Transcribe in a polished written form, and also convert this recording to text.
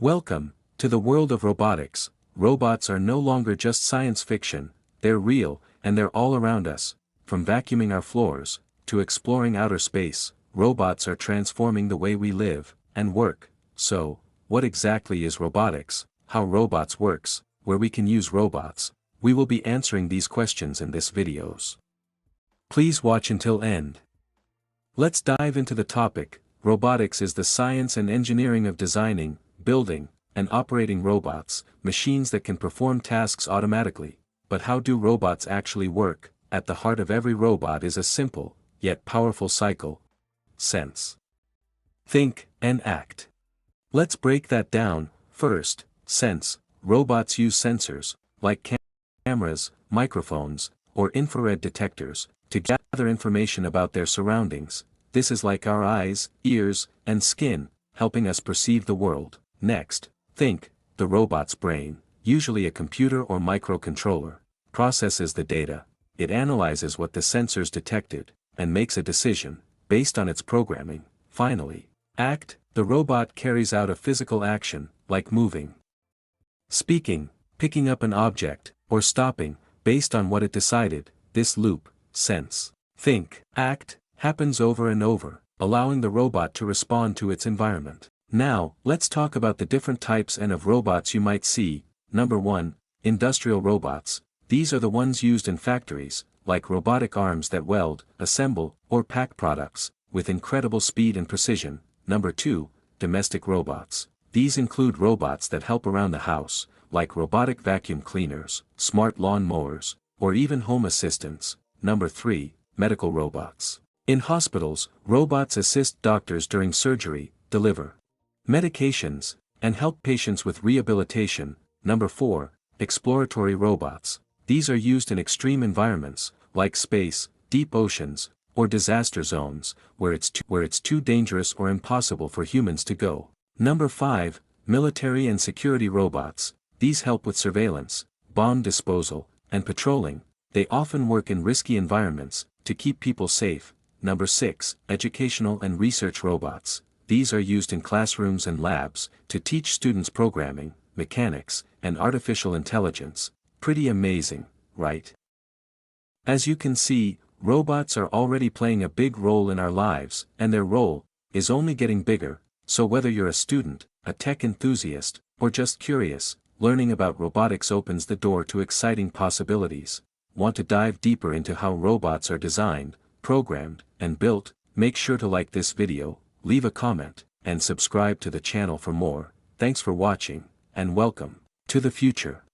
Welcome to the world of robotics. Robots are no longer just science fiction, they're real, and they're all around us. From vacuuming our floors to exploring outer space, robots are transforming the way we live and work. So, what exactly is robotics, how robots works, where we can use robots? We will be answering these questions in this videos. Please watch until end. Let's dive into the topic. Robotics is the science and engineering of designing, building, and operating robots, machines that can perform tasks automatically. But how do robots actually work? At the heart of every robot is a simple, yet powerful cycle. Sense, think, and act. Let's break that down. First, sense. Robots use sensors, like cameras, microphones, or infrared detectors, to gather information about their surroundings. This is like our eyes, ears, and skin, helping us perceive the world. Next, think. The robot's brain, usually a computer or microcontroller, processes the data. It analyzes what the sensors detected, and makes a decision, based on its programming. Finally, act. The robot carries out a physical action, like moving, speaking, picking up an object, or stopping, based on what it decided. This loop, sense, think, act, happens over and over, allowing the robot to respond to its environment. Now, let's talk about the different types of robots you might see. Number 1, industrial robots. These are the ones used in factories, like robotic arms that weld, assemble, or pack products, with incredible speed and precision. Number 2, domestic robots. These include robots that help around the house, like robotic vacuum cleaners, smart lawn mowers, or even home assistants. Number 3, medical robots. In hospitals, robots assist doctors during surgery, deliver medications, and help patients with rehabilitation. Number 4, exploratory robots. These are used in extreme environments, like space, deep oceans, or disaster zones, where it's too dangerous or impossible for humans to go. Number 5, military and security robots. These help with surveillance, bomb disposal, and patrolling. They often work in risky environments, to keep people safe. Number 6, educational and research robots. These are used in classrooms and labs, to teach students programming, mechanics, and artificial intelligence. Pretty amazing, right? As you can see, robots are already playing a big role in our lives, and their role is only getting bigger. So whether you're a student, a tech enthusiast, or just curious, learning about robotics opens the door to exciting possibilities. Want to dive deeper into how robots are designed, programmed, and built? Make sure to like this video, leave a comment, and subscribe to the channel for more. Thanks for watching, and welcome to the future.